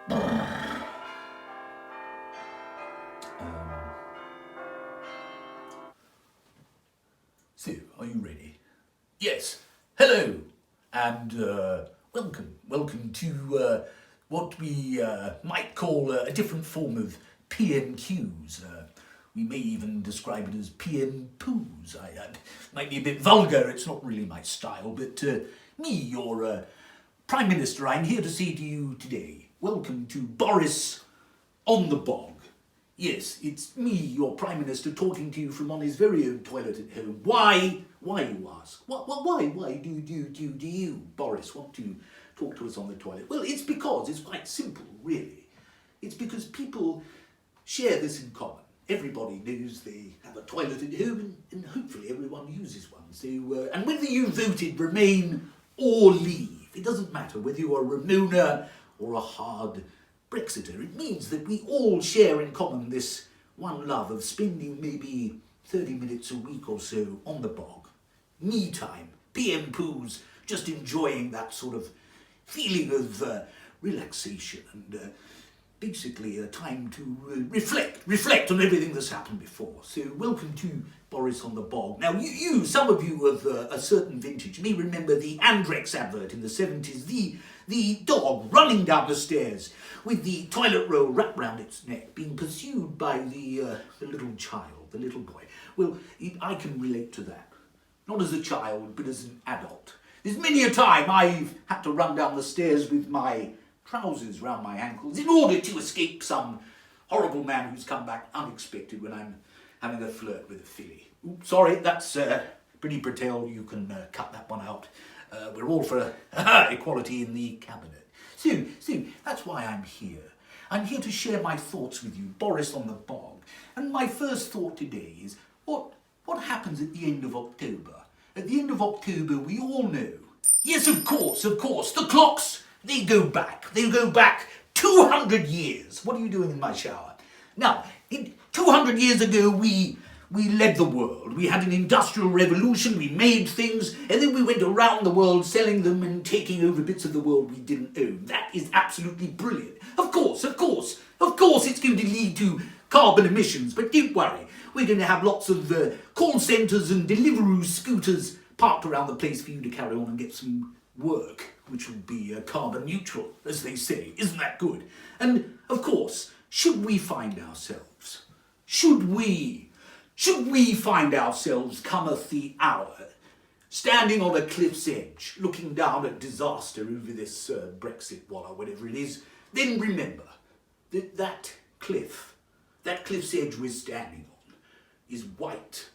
So, are you ready? Yes. Hello, and welcome. Welcome to what we might call a different form of PMQs. We may even describe it as PM poos. Might be a bit vulgar, it's not really my style, but me, your Prime Minister, I'm here to say to you today, welcome to Boris on the Bog. Yes, it's me, your Prime Minister, talking to you from on his very own toilet at home. Why, you ask? Why do you, Boris, want to talk to us on the toilet? Well, it's because it's quite simple, really. It's because people share this in common. Everybody knows they have a toilet at home, and hopefully everyone uses one. So, and whether you voted Remain or Leave, it doesn't matter whether you're a Ramona or a hard Brexiter. It means that we all share in common this one love of spending maybe 30 minutes a week or so on the bog. Me time, PM poos, just enjoying that sort of feeling of relaxation and basically a time to reflect on everything that's happened before. So welcome to Boris on the Bog. Now you some of you of a certain vintage may remember the Andrex advert in the 70s, the dog running down the stairs with the toilet roll wrapped round its neck, being pursued by the little child, the little boy. Well, I can relate to that. Not as a child, but as an adult. There's many a time I've had to run down the stairs with my trousers round my ankles in order to escape some horrible man who's come back unexpected when I'm having a flirt with a filly. Oops, sorry, that's pretty Patel. You can cut that one out. We're all for equality in the cabinet. So that's why I'm here. I'm here to share my thoughts with you, Boris on the Bog. And my first thought today is, what happens at the end of October? At the end of October, we all know. Yes, of course, the clocks, they go back 200 years. What are you doing in my shower? Now, 200 years ago, we led the world. We had an industrial revolution, we made things, and then we went around the world selling them and taking over bits of the world we didn't own. That is absolutely brilliant. Of course, it's going to lead to carbon emissions, but don't worry. We're going to have lots of call centres and Deliveroo scooters parked around the place for you to carry on and get some work, which will be carbon neutral, as they say. Isn't that good? And, of course, should we find ourselves cometh the hour, standing on a cliff's edge, looking down at disaster over this Brexit wall or whatever it is, then remember that cliff's edge we're standing on is white.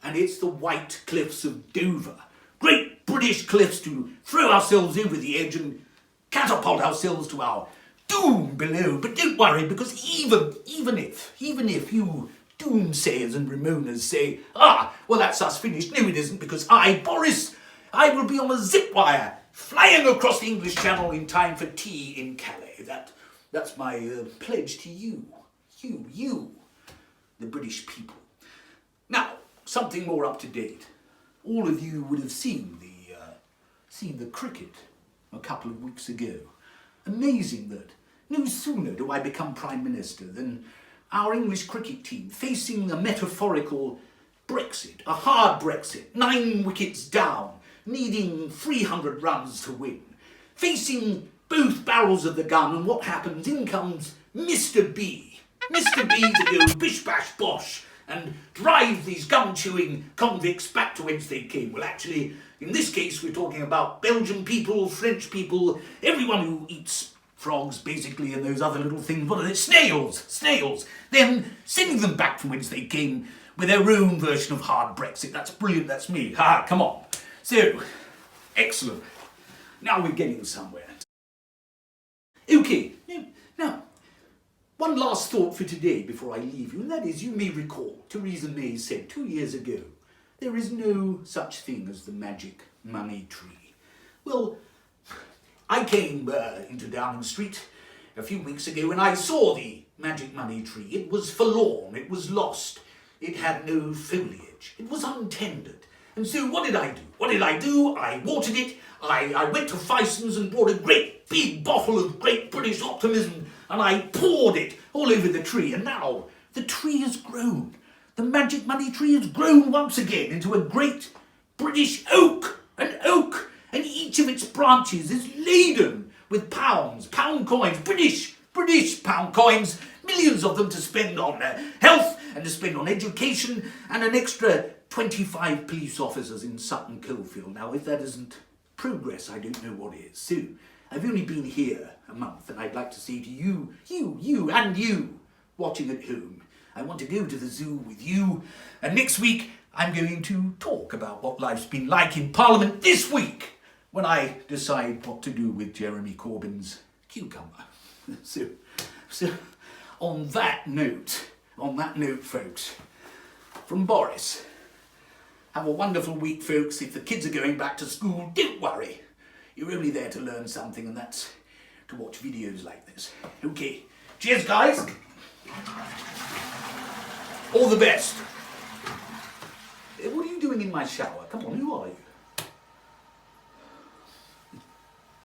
And it's the white cliffs of Dover. Great British cliffs to throw ourselves over the edge and catapult ourselves to our doom below. But don't worry, because even if you doomsayers and Ramonas say, well, that's us finished. No, it isn't, because Boris, I will be on a zip wire flying across the English Channel in time for tea in Calais. That's my pledge to you, the British people. Now, something more up to date. All of you would have seen the cricket a couple of weeks ago. Amazing that no sooner do I become Prime Minister than our English cricket team, facing a metaphorical Brexit, a hard Brexit, 9 wickets down, needing 300 runs to win, facing both barrels of the gun, and what happens? In comes Mr. B. Mr. B to go bish bash bosh and drive these gun-chewing convicts back to whence they came. Well, actually, in this case, we're talking about Belgian people, French people, everyone who eats frogs, basically, and those other little things. What are they? Snails. Then sending them back from whence they came with their own version of hard Brexit. That's brilliant, that's me. Come on. So, excellent. Now we're getting somewhere. Okay, now, one last thought for today before I leave you, and that is, you may recall, Theresa May said 2 years ago, there is no such thing as the magic money tree. Well, I came into Downing Street a few weeks ago and I saw the magic money tree. It was forlorn, it was lost, it had no foliage, it was untended. And so what did I do? What did I do? I watered it. I went to Fison's and bought a great big bottle of Great British Optimism and I poured it all over the tree. And now the tree has grown. The magic money tree has grown once again into a great British oak. An oak. And each of its branches is laden with pounds, pound coins, British pound coins, millions of them to spend on health and to spend on education and an extra 25 police officers in Sutton Coldfield. Now, if that isn't progress, I don't know what is. So, I've only been here a month and I'd like to say to you and you watching at home, I want to go to the zoo with you, and next week I'm going to talk about what life's been like in Parliament this week when I decide what to do with Jeremy Corbyn's cucumber. So on that note, folks, from Boris, have a wonderful week, folks. If the kids are going back to school, don't worry. You're only there to learn something, and that's to watch videos like this. Okay, cheers, guys. All the best. What are you doing in my shower? Come on, who are you?